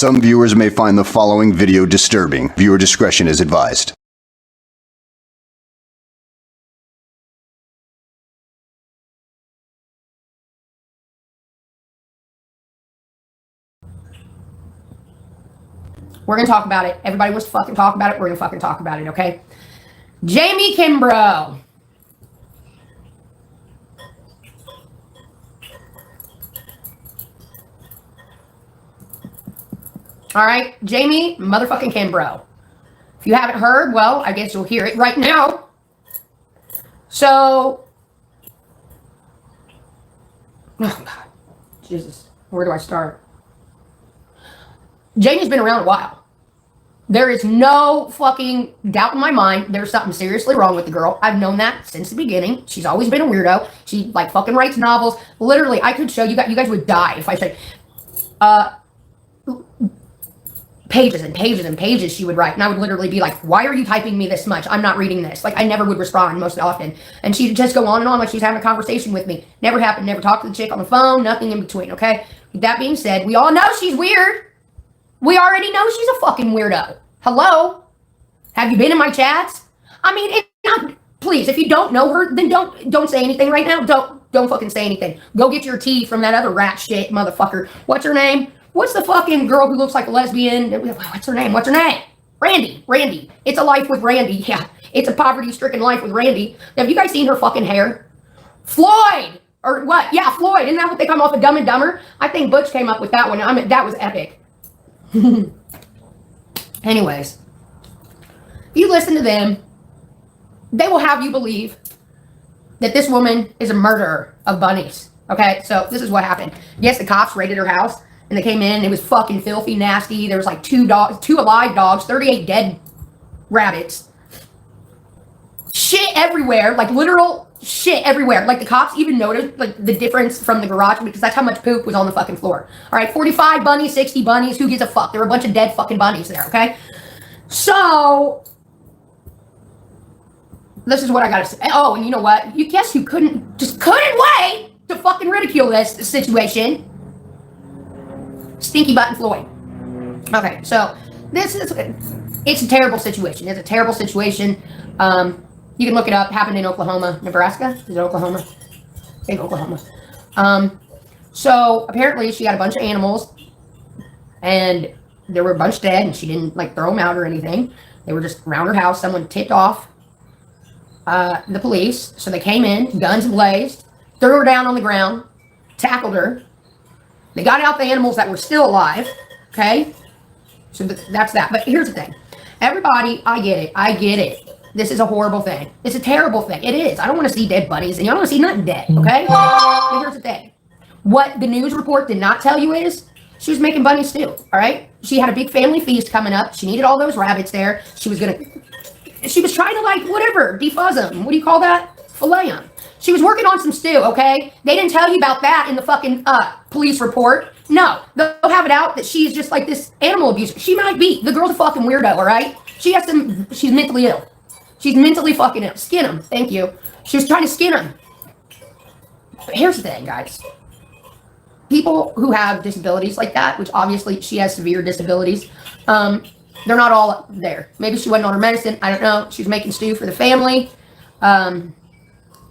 Some viewers may find the following video disturbing. Viewer discretion is advised. We're going to talk about it. Everybody wants to fucking talk about it. We're going to fucking talk about it, okay? Jamie Kimbrough. All right, Jamie motherfucking Kimbrough. If you haven't heard, well, I guess you'll hear it right now. So, oh God, Jesus, where do I start? Jamie's been around a while. There is no fucking doubt in my mind there's something seriously wrong with the girl. I've known that since the beginning. She's always been a weirdo. She like fucking writes novels. Literally, I could show you guys would die if I said pages and pages and pages she would write, and I would literally be like, why are you typing me this much? I'm not reading this. Like, I never would respond most often, and she'd just go on and on like she's having a conversation with me. Never happened. Never talked to the chick on the phone. Nothing in between. Okay, with that being said, we all know she's weird. We already know she's a fucking weirdo. Hello, have you been in my chats? I mean, please, if you don't know her, then don't say anything right now. Don't fucking say anything. Go get your tea from that other rat shit motherfucker. What's her name? What's the fucking girl who looks like a lesbian? What's her name? Randy. It's a life with Randy. Yeah, it's a poverty-stricken life with Randy. Have you guys seen her fucking hair? Floyd! Or what? Yeah, Floyd. Isn't that what they come off of Dumb and Dumber? I think Butch came up with that one. I mean, that was epic. Anyways, if you listen to them, they will have you believe that this woman is a murderer of bunnies. Okay, so this is what happened. Yes, the cops raided her house. And they came in, it was fucking filthy, nasty. There was like two alive dogs, 38 dead rabbits. Shit everywhere, like literal shit everywhere. Like the cops even noticed like the difference from the garage because that's how much poop was on the fucking floor. All right, 45 bunnies, 60 bunnies, who gives a fuck? There were a bunch of dead fucking bunnies there, okay? So, this is what I gotta say. Oh, and you know what? You couldn't wait to fucking ridicule this situation. Stinky Button Floyd. Okay, so it's a terrible situation. It's a terrible situation. You can look it up. Happened in Oklahoma, Nebraska. Is it Oklahoma? I think Oklahoma. So apparently she had a bunch of animals, and there were a bunch dead, and she didn't like throw them out or anything. They were just around her house. Someone tipped off the police, so they came in, guns blazed, threw her down on the ground, tackled her. They got out the animals that were still alive, okay? So that's that. But here's the thing. Everybody, I get it. This is a horrible thing. It's a terrible thing. It is. I don't want to see dead bunnies, and you don't want to see nothing dead, okay? But here's the thing. What the news report did not tell you is she was making bunny stew, all right? She had a big family feast coming up. She needed all those rabbits there. She was trying to, like, whatever, defuzz them. What do you call that? Fillet them. She was working on some stew, okay? They didn't tell you about that in the fucking police report. No, they'll have it out that she's just like this animal abuse. She might be. The girl's a fucking weirdo, all right? She's mentally ill. She's mentally fucking ill. Skin him. Thank you. She was trying to skin him. But here's the thing, guys. People who have disabilities like that, which obviously she has severe disabilities, they're not all there. Maybe she wasn't on her medicine. I don't know. She was making stew for the family.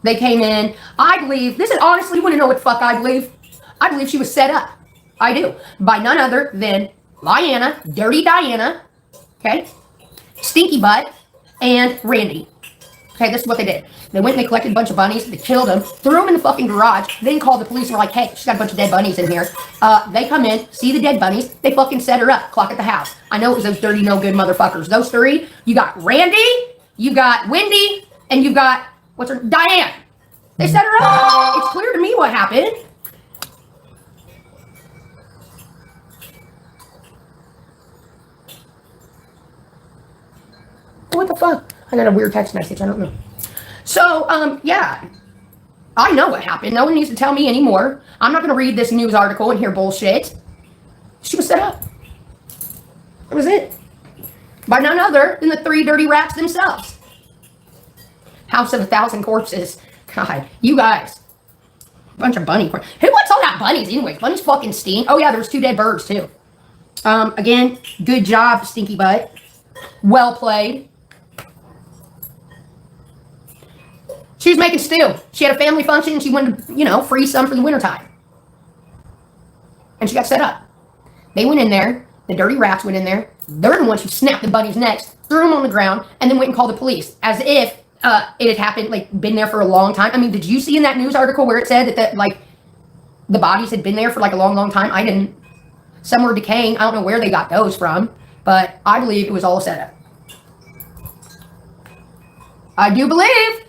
They came in. I believe, this is honestly, you want to know what the fuck I believe? I believe she was set up. I do. By none other than Diana, Dirty Diana, okay, Stinky Butt, and Randy. Okay, this is what they did. They went and they collected a bunch of bunnies. They killed them, threw them in the fucking garage, then called the police and were like, hey, she's got a bunch of dead bunnies in here. They come in, see the dead bunnies. They fucking set her up, clock at the house. I know it was those dirty, no good motherfuckers. Those three, you got Randy, you got Wendy, and you got, what's her, Diane. They set her up. It's clear to me what happened. What the fuck? I got a weird text message. I don't know. So, yeah. I know what happened. No one needs to tell me anymore. I'm not going to read this news article and hear bullshit. She was set up. That was it. By none other than the three dirty rats themselves. House of 1,000 corpses. God, you guys. Bunch of bunny corpses. Who wants all that bunnies anyway? Bunnies fucking stink. Oh yeah, there's 2 dead birds too. Again, good job, stinky butt. Well played. She was making stew. She had a family function and she wanted to, freeze some for the wintertime. And she got set up. They went in there. The dirty rats went in there. They're the ones who snapped the bunny's necks, threw them on the ground, and then went and called the police. As if it had happened, been there for a long time. I mean, did you see in that news article where it said that the bodies had been there for a long, long time? I didn't. Some were decaying. I don't know where they got those from, but I believe it was all a setup. I do believe.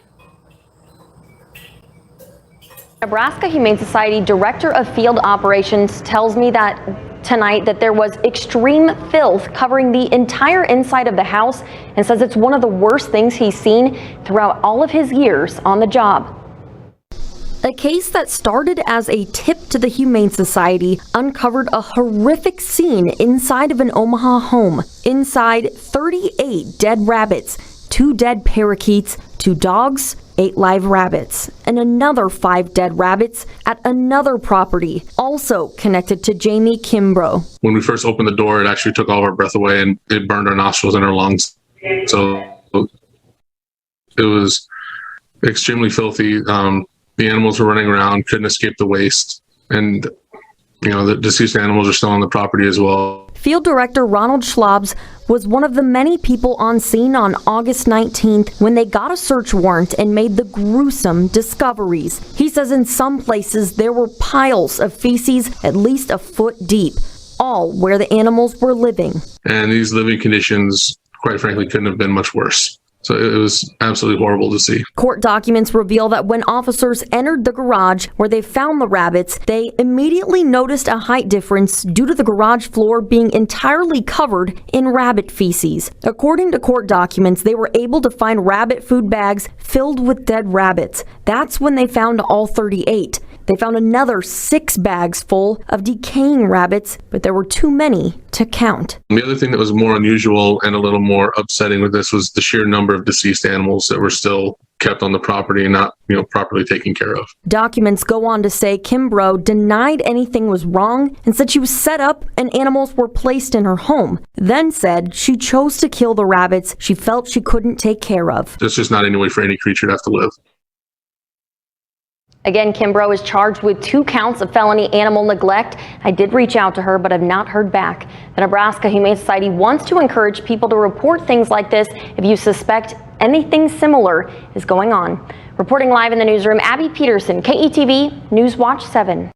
Nebraska Humane Society Director of Field Operations tells me that tonight that there was extreme filth covering the entire inside of the house and says it's one of the worst things he's seen throughout all of his years on the job. A case that started as a tip to the Humane Society uncovered a horrific scene inside of an Omaha home. Inside, 38 dead rabbits, 2 dead parakeets, 2 dogs, 8 live rabbits, and another 5 dead rabbits at another property, also connected to Jamie Kimbrough. When we first opened the door, it actually took all of our breath away and it burned our nostrils and our lungs. So it was extremely filthy. The animals were running around, couldn't escape the waste. And, the deceased animals are still on the property as well. Field Director Ronald Schlabs was one of the many people on scene on August 19th when they got a search warrant and made the gruesome discoveries. He says in some places there were piles of feces at least a foot deep, all where the animals were living. And these living conditions, quite frankly, couldn't have been much worse. So it was absolutely horrible to see. Court documents reveal that when officers entered the garage where they found the rabbits, they immediately noticed a height difference due to the garage floor being entirely covered in rabbit feces. According to court documents, they were able to find rabbit food bags filled with dead rabbits. That's when they found all 38. They found another 6 bags full of decaying rabbits, but there were too many to count. The other thing that was more unusual and a little more upsetting with this was the sheer number of deceased animals that were still kept on the property and not, properly taken care of. Documents go on to say Kimbrough denied anything was wrong and said she was set up and animals were placed in her home. Then said she chose to kill the rabbits she felt she couldn't take care of. There's just not any way for any creature to have to live. Again, Kimbrough is charged with 2 counts of felony animal neglect. I did reach out to her, but have not heard back. The Nebraska Humane Society wants to encourage people to report things like this if you suspect anything similar is going on. Reporting live in the newsroom, Abby Peterson, KETV News Watch 7.